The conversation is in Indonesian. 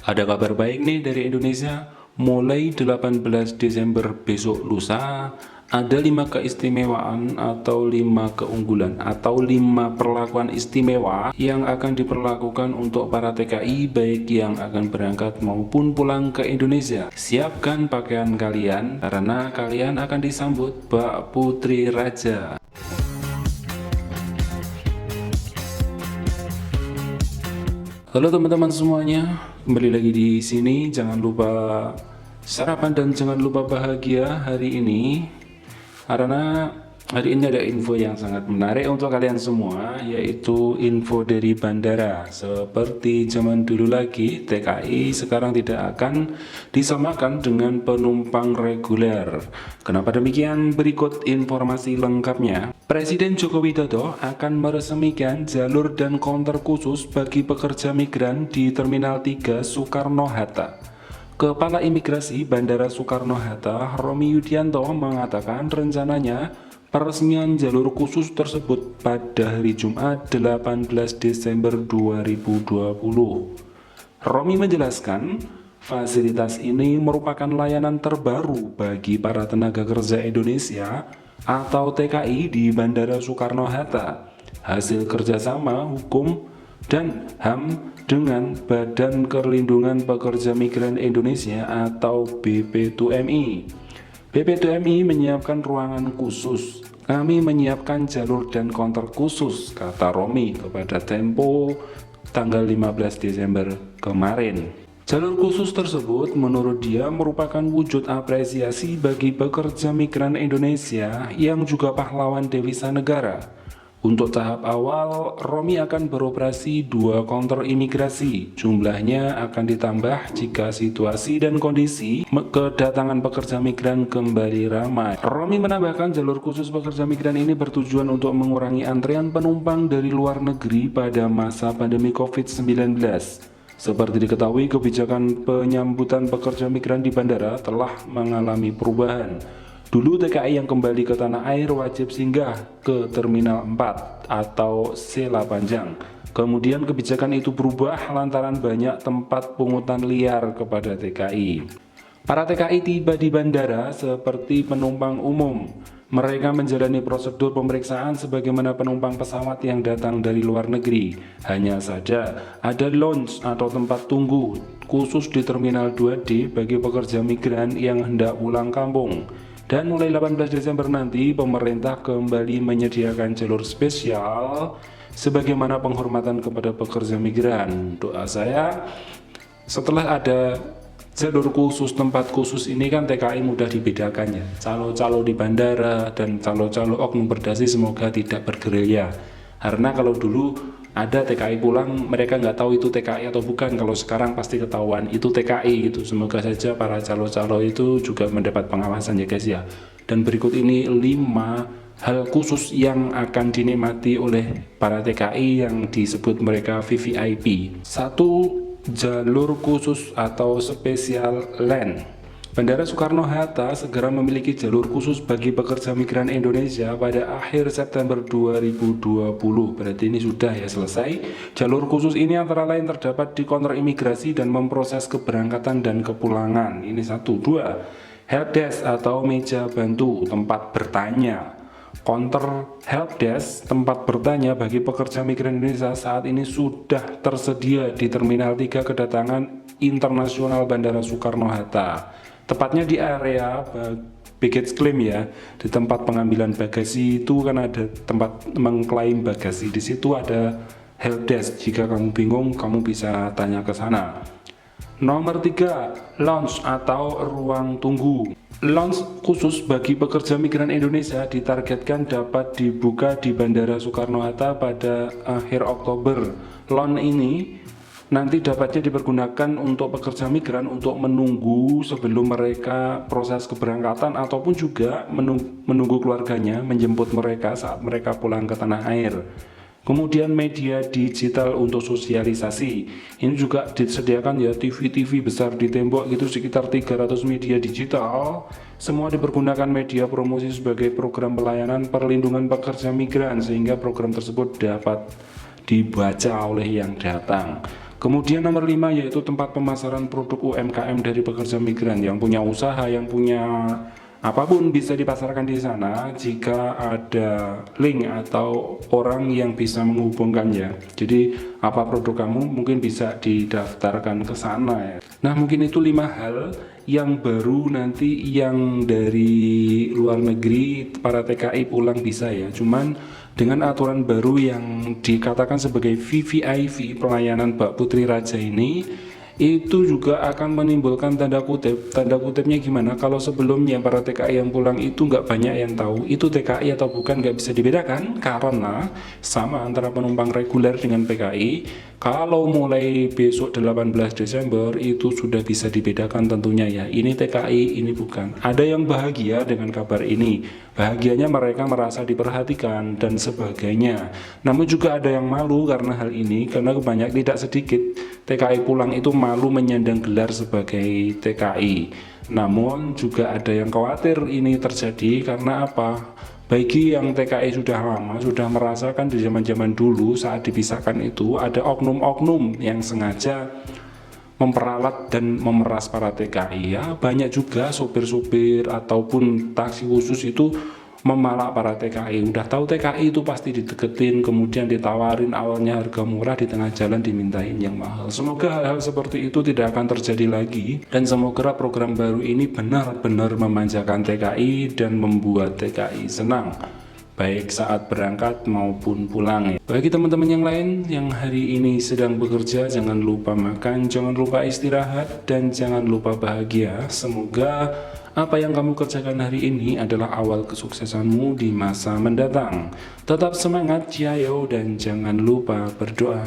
Ada kabar baik nih dari Indonesia. Mulai 18 Desember besok lusa, ada 5 keistimewaan atau 5 keunggulan atau 5 perlakuan istimewa yang akan diperlakukan untuk para TKI baik yang akan berangkat maupun pulang ke Indonesia. Siapkan pakaian kalian karena kalian akan disambut Bak Putri Raja. Halo teman-teman semuanya, kembali lagi di sini. Jangan lupa sarapan dan jangan lupa bahagia hari ini, karena hari ini ada info yang sangat menarik untuk kalian semua, yaitu info dari bandara. Seperti zaman dulu lagi, TKI sekarang tidak akan disamakan dengan penumpang reguler. Kenapa demikian? Berikut informasi lengkapnya. Presiden Joko Widodo akan meresmikan jalur dan konter khusus bagi pekerja migran di Terminal 3 Soekarno-Hatta. Kepala Imigrasi Bandara Soekarno-Hatta, Romi Yudianto, mengatakan rencananya peresmian jalur khusus tersebut pada hari Jumat 18 Desember 2020. Romi menjelaskan, fasilitas ini merupakan layanan terbaru bagi para tenaga kerja Indonesia atau TKI di Bandara Soekarno-Hatta, hasil kerjasama hukum dan HAM dengan Badan Perlindungan Pekerja Migran Indonesia atau BP2MI. BP2MI menyiapkan ruangan khusus. Kami menyiapkan jalur dan konter khusus, kata Romi kepada Tempo tanggal 15 Desember kemarin. Jalur khusus tersebut menurut dia merupakan wujud apresiasi bagi pekerja migran Indonesia yang juga pahlawan devisa negara. Untuk tahap awal, Romi akan beroperasi 2 konter imigrasi. Jumlahnya akan ditambah jika situasi dan kondisi kedatangan pekerja migran kembali ramai. Romi menambahkan jalur khusus pekerja migran ini bertujuan untuk mengurangi antrian penumpang dari luar negeri pada masa pandemi COVID-19. Seperti diketahui, kebijakan penyambutan pekerja migran di bandara telah mengalami perubahan. Dulu TKI yang kembali ke tanah air wajib singgah ke Terminal 4 atau Sela Panjang. Kemudian kebijakan itu berubah lantaran banyak tempat pungutan liar kepada TKI. Para TKI tiba di bandara seperti penumpang umum. Mereka menjalani prosedur pemeriksaan sebagaimana penumpang pesawat yang datang dari luar negeri. Hanya saja ada lounge atau tempat tunggu khusus di Terminal 2D bagi pekerja migran yang hendak pulang kampung. Dan mulai 18 Desember nanti pemerintah kembali menyediakan jalur spesial sebagaimana penghormatan kepada pekerja migran. Doa saya setelah ada jalur khusus, tempat khusus ini kan TKI mudah dibedakannya. Calo-calo di bandara dan calo-calo oknum berdasi semoga tidak bergerilya. Karena kalau dulu ada TKI pulang, mereka nggak tahu itu TKI atau bukan. Kalau sekarang pasti ketahuan itu TKI gitu. Semoga saja para calo-calo itu juga mendapat pengawasan ya guys ya. Dan berikut ini 5 hal khusus yang akan dinikmati oleh para TKI yang disebut mereka VVIP. 1. Jalur khusus atau spesial lane. Bandara Soekarno-Hatta segera memiliki jalur khusus bagi pekerja migran Indonesia pada akhir September 2020. Berarti ini sudah ya selesai. Jalur khusus ini antara lain terdapat di konter imigrasi dan memproses keberangkatan dan kepulangan. Ini 1. 2. Helpdesk atau meja bantu, tempat bertanya. Konter helpdesk, tempat bertanya bagi pekerja migran Indonesia saat ini sudah tersedia di Terminal 3 kedatangan internasional Bandara Soekarno-Hatta. Tepatnya di area baggage claim ya, di tempat pengambilan bagasi itu kan ada tempat mengklaim bagasi. Di situ ada helpdesk. Jika kamu bingung, kamu bisa tanya ke sana. Nomor 3, lounge atau ruang tunggu. Lounge khusus bagi pekerja migran Indonesia ditargetkan dapat dibuka di Bandara Soekarno-Hatta pada akhir Oktober. Lounge ini nanti dapatnya dipergunakan untuk pekerja migran untuk menunggu sebelum mereka proses keberangkatan ataupun juga menunggu keluarganya menjemput mereka saat mereka pulang ke tanah air. Kemudian media digital untuk sosialisasi. Ini juga disediakan ya, TV-TV besar di tembok gitu, sekitar 300 media digital. Semua dipergunakan media promosi sebagai program pelayanan perlindungan pekerja migran sehingga program tersebut dapat dibaca oleh yang datang. Kemudian nomor 5 yaitu tempat pemasaran produk UMKM dari pekerja migran yang punya usaha, yang punya apapun bisa dipasarkan di sana jika ada link atau orang yang bisa menghubungkannya. Jadi apa produk kamu mungkin bisa didaftarkan ke sana ya. Nah, mungkin itu 5 hal yang baru nanti yang dari luar negeri para TKI pulang bisa ya. Cuman dengan aturan baru yang dikatakan sebagai VVIP pelayanan Mbak Putri Raja ini, itu juga akan menimbulkan tanda kutipnya gimana kalau sebelumnya para TKI yang pulang itu nggak banyak yang tahu itu TKI atau bukan, nggak bisa dibedakan karena sama antara penumpang reguler dengan PKI. Kalau mulai besok 18 Desember itu sudah bisa dibedakan tentunya ya, ini TKI ini bukan. Ada yang bahagia dengan kabar ini, bahagianya mereka merasa diperhatikan dan sebagainya. Namun juga ada yang malu karena hal ini, karena tidak sedikit TKI pulang itu malu menyandang gelar sebagai TKI. Namun juga ada yang khawatir ini terjadi karena apa? Bagi yang TKI sudah lama, sudah merasakan di zaman-zaman dulu saat dipisahkan itu ada oknum-oknum yang sengaja memperalat dan memeras para TKI ya. Banyak juga sopir-sopir ataupun taksi khusus itu memalak para TKI. Udah tahu TKI itu pasti dideketin, kemudian ditawarin awalnya harga murah, di tengah jalan dimintain yang mahal. Semoga hal-hal seperti itu tidak akan terjadi lagi, dan semoga program baru ini benar-benar memanjakan TKI dan membuat TKI senang, baik saat berangkat maupun pulang ya. Bagi teman-teman yang lain yang hari ini sedang bekerja, jangan lupa makan, jangan lupa istirahat, dan jangan lupa bahagia. Semoga apa yang kamu kerjakan hari ini adalah awal kesuksesanmu di masa mendatang. Tetap semangat, ciao, dan jangan lupa berdoa.